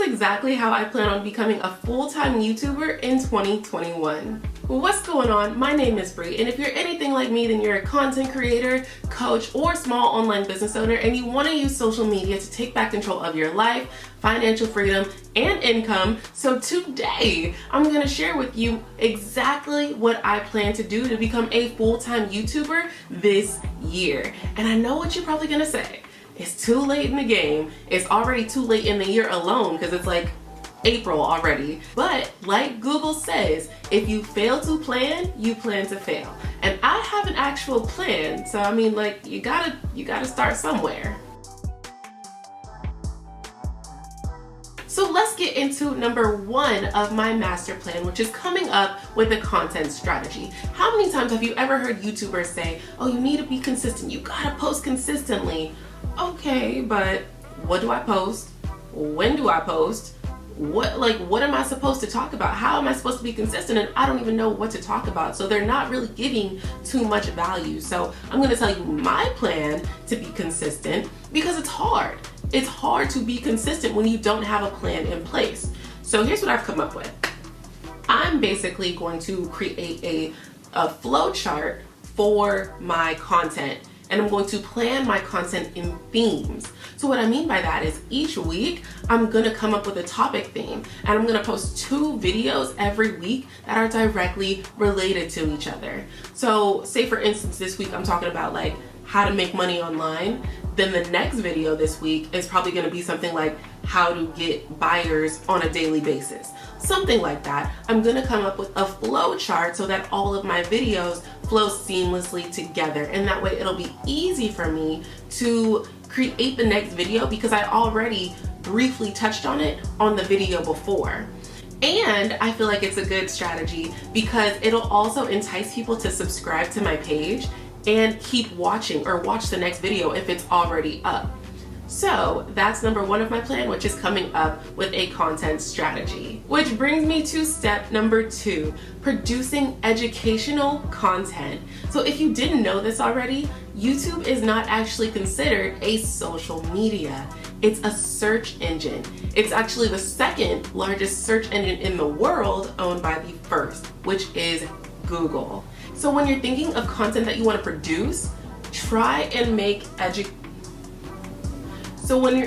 exactly how I plan on becoming a full-time YouTuber in 2021. What's going on? My name is Bree, and if you're anything like me, then you're a content creator, coach, or small online business owner, and you want to use social media to take back control of your life, financial freedom, and income. So today, I'm going to share with you exactly what I plan to do to become a full-time YouTuber this year. And I know what you're probably going to say. It's too late in the game. It's already too late in the year alone because it's like April already. But like Google says, if you fail to plan, you plan to fail. And I have an actual plan. So I mean, like, you gotta start somewhere. So let's get into number one of my master plan, which is coming up with a content strategy. How many times have you ever heard YouTubers say, oh, you need to be consistent. You gotta post consistently. Okay, but what do I post? When do I post? What am I supposed to talk about? How am I supposed to be consistent? And I don't even know what to talk about. So they're not really giving too much value. So I'm going to tell you my plan to be consistent because it's hard. It's hard to be consistent when you don't have a plan in place. So here's what I've come up with. I'm basically going to create a flow chart for my content. And I'm going to plan my content in themes. So what I mean by that is each week, I'm gonna come up with a topic theme and I'm gonna post 2 videos every week that are directly related to each other. So say for instance, this week I'm talking about like how to make money online. Then the next video this week is probably gonna be something like how to get buyers on a daily basis. Something like that. I'm gonna come up with a flow chart so that all of my videos flow seamlessly together. And that way it'll be easy for me to create the next video because I already briefly touched on it on the video before. And I feel like it's a good strategy because it'll also entice people to subscribe to my page and keep watching or watch the next video if it's already up. So that's number one of my plan, which is coming up with a content strategy. Which brings me to step number 2, producing educational content. So if you didn't know this already, YouTube is not actually considered a social media. It's a search engine. It's actually the second largest search engine in the world, owned by the first, which is Google. So when you're thinking of content that you want to produce, try and make So when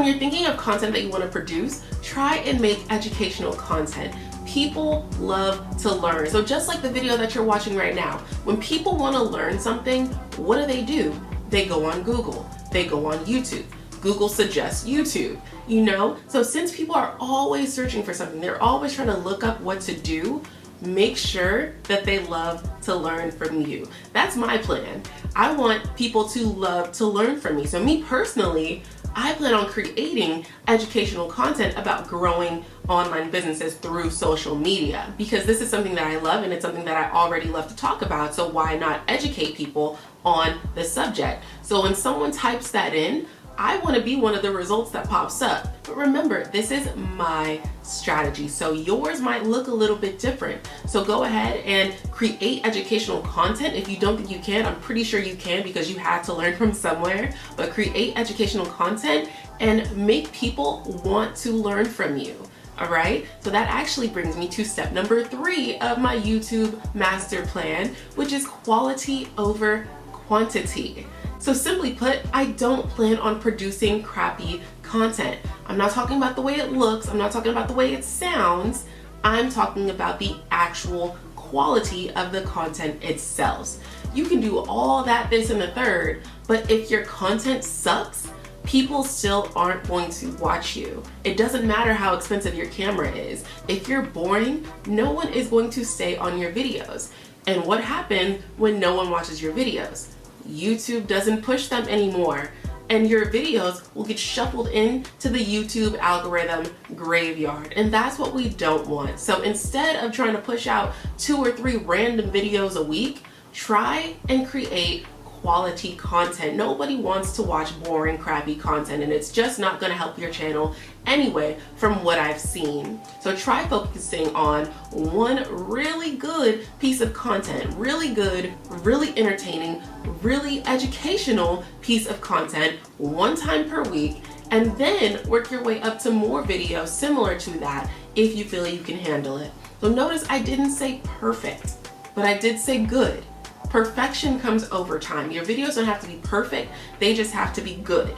you're thinking of content that you want to produce, try and make educational content. People love to learn. So just like the video that you're watching right now, when people want to learn something, what do? They go on Google. They go on YouTube. Google suggests YouTube, you know? So since people are always searching for something, they're always trying to look up what to do, make sure that they love to learn from you. That's my plan. I want people to love to learn from me. So me personally, I plan on creating educational content about growing online businesses through social media because this is something that I love and it's something that I already love to talk about. So why not educate people on the subject? So when someone types that in, I want to be one of the results that pops up. But remember, this is my strategy. So yours might look a little bit different. So go ahead and create educational content. If you don't think you can, I'm pretty sure you can because you had to learn from somewhere. But create educational content and make people want to learn from you. All right, so that actually brings me to step number 3 of my YouTube master plan, which is quality over quantity. So simply put, I don't plan on producing crappy content. I'm not talking about the way it looks. I'm not talking about the way it sounds. I'm talking about the actual quality of the content itself. You can do all that, this, and the third, but if your content sucks, people still aren't going to watch you. It doesn't matter how expensive your camera is. If you're boring, no one is going to stay on your videos. And what happens when no one watches your videos? YouTube doesn't push them anymore, and your videos will get shuffled into the YouTube algorithm graveyard, and that's what we don't want. So instead of trying to push out 2 or 3 random videos a week, try and create quality content. Nobody wants to watch boring, crappy content, and it's just not going to help your channel anyway from what I've seen. So try focusing on one really good piece of content, really good, really entertaining, really educational piece of content one time per week, and then work your way up to more videos similar to that if you feel you can handle it. So notice I didn't say perfect, but I did say good. Perfection comes over time. Your videos don't have to be perfect, they just have to be good.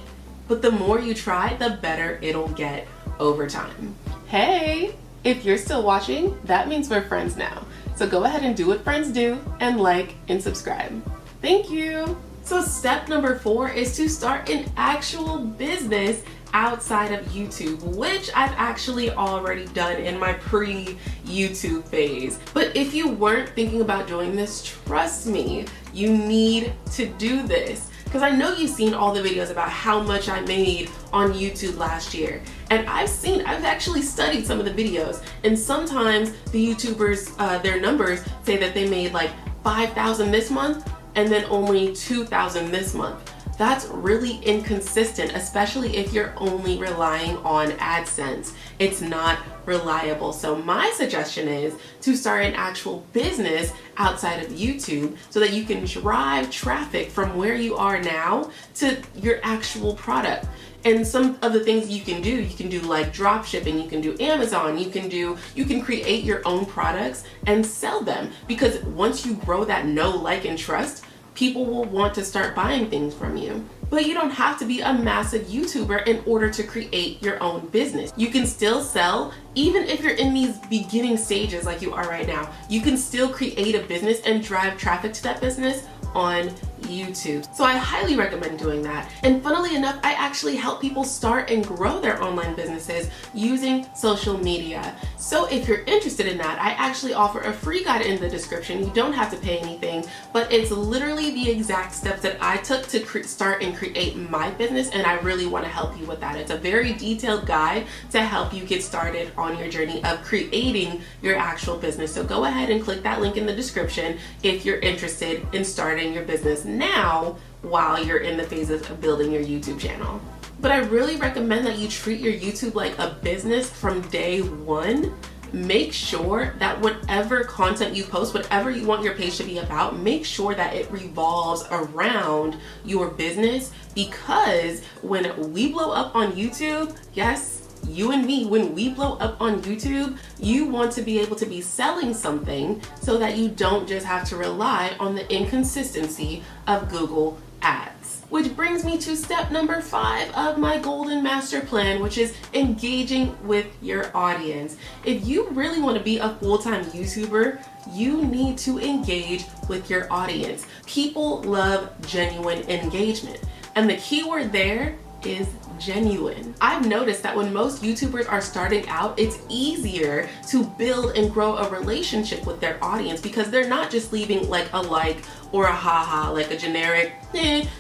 But the more you try, the better it'll get over time. Hey, if you're still watching, that means we're friends now. So go ahead and do what friends do and like and subscribe. Thank you. So step number 4 is to start an actual business outside of YouTube, which I've actually already done in my pre-YouTube phase. But if you weren't thinking about doing this, trust me, you need to do this. Because I know you've seen all the videos about how much I made on YouTube last year. And I've actually studied some of the videos, and sometimes the YouTubers, their numbers say that they made like 5,000 this month and then only 2,000 this month. That's really inconsistent, especially if you're only relying on AdSense. It's not reliable. So my suggestion is to start an actual business outside of YouTube so that you can drive traffic from where you are now to your actual product. And some of the things you can do like drop shipping, you can do Amazon, you can create your own products and sell them, because once you grow that know, like, and trust, people will want to start buying things from you. But you don't have to be a massive YouTuber in order to create your own business. You can still sell, even if you're in these beginning stages like you are right now. You can still create a business and drive traffic to that business on YouTube. So I highly recommend doing that. And funnily enough, I actually help people start and grow their online businesses using social media. So if you're interested in that, I actually offer a free guide in the description. You don't have to pay anything, but it's literally the exact steps that I took to start and create my business, and I really want to help you with that. It's a very detailed guide to help you get started on your journey of creating your actual business. So go ahead and click that link in the description if you're interested in starting your business now while you're in the phases of building your YouTube channel. But I really recommend that you treat your YouTube like a business from day one. Make sure that whatever content you post, whatever you want your page to be about, make sure that it revolves around your business, because when we blow up on YouTube, yes, you and me, when we blow up on YouTube, you want to be able to be selling something so that you don't just have to rely on the inconsistency of Google Ads. Which brings me to step number 5 of my golden master plan, which is engaging with your audience. If you really want to be a full-time YouTuber, you need to engage with your audience. People love genuine engagement, and the key word there is genuine. I've noticed that when most YouTubers are starting out, it's easier to build and grow a relationship with their audience, because they're not just leaving like a like or a haha, like a generic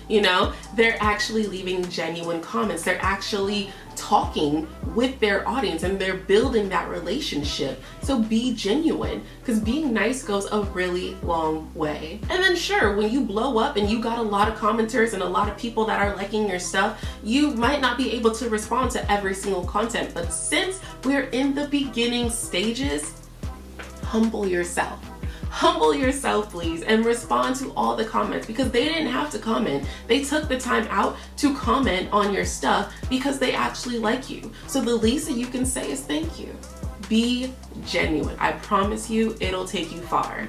you know, they're actually leaving genuine comments. They're actually talking with their audience and they're building that relationship. So be genuine, because being nice goes a really long way. And then sure, when you blow up and you got a lot of commenters and a lot of people that are liking your stuff, you might not be able to respond to every single content. But since we're in the beginning stages, humble yourself. Humble yourself, please, and respond to all the comments, because they didn't have to comment. They took the time out to comment on your stuff because they actually like you. So the least that you can say is thank you. Be genuine. I promise you, it'll take you far.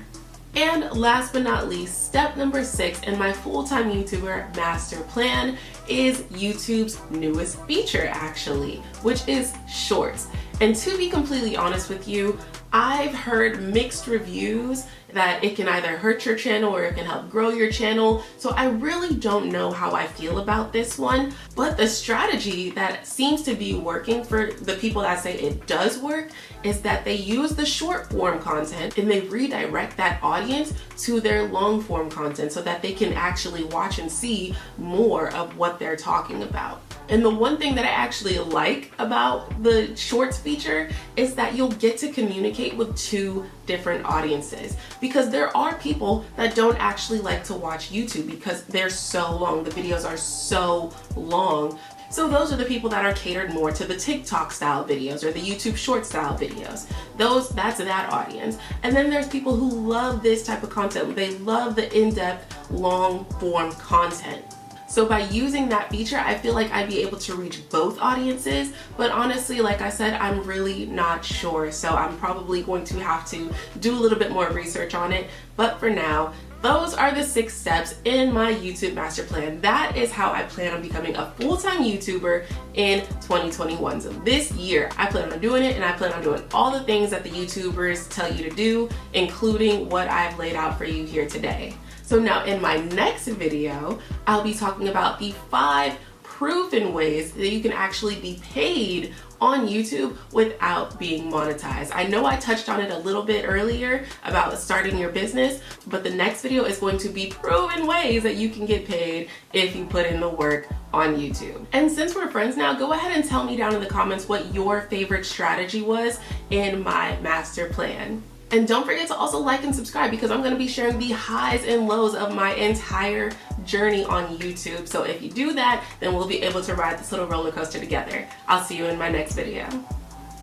And last but not least, step number 6 in my full-time YouTuber master plan is YouTube's newest feature, actually, which is Shorts. And to be completely honest with you, I've heard mixed reviews that it can either hurt your channel or it can help grow your channel. So I really don't know how I feel about this one, but the strategy that seems to be working for the people that say it does work is that they use the short form content and they redirect that audience to their long form content so that they can actually watch and see more of what they're talking about. And the one thing that I actually like about the shorts feature is that you'll get to communicate with two different audiences, because there are people that don't actually like to watch YouTube because they're so long, the videos are so long. So those are the people that are catered more to the TikTok style videos or the YouTube short style videos. That's that audience. And then there's people who love this type of content. They love the in-depth, long form content. So by using that feature, I feel like I'd be able to reach both audiences, but honestly, like I said, I'm really not sure. So I'm probably going to have to do a little bit more research on it. But for now, those are the 6 steps in my YouTube master plan. That is how I plan on becoming a full-time YouTuber in 2021. So this year, I plan on doing it, and I plan on doing all the things that the YouTubers tell you to do, including what I've laid out for you here today. So now in my next video, I'll be talking about the 5 proven ways that you can actually be paid on YouTube without being monetized. I know I touched on it a little bit earlier about starting your business, but the next video is going to be proven ways that you can get paid if you put in the work on YouTube. And since we're friends now, go ahead and tell me down in the comments what your favorite strategy was in my master plan. And don't forget to also like and subscribe, because I'm going to be sharing the highs and lows of my entire journey on YouTube. So if you do that, then we'll be able to ride this little roller coaster together. I'll see you in my next video.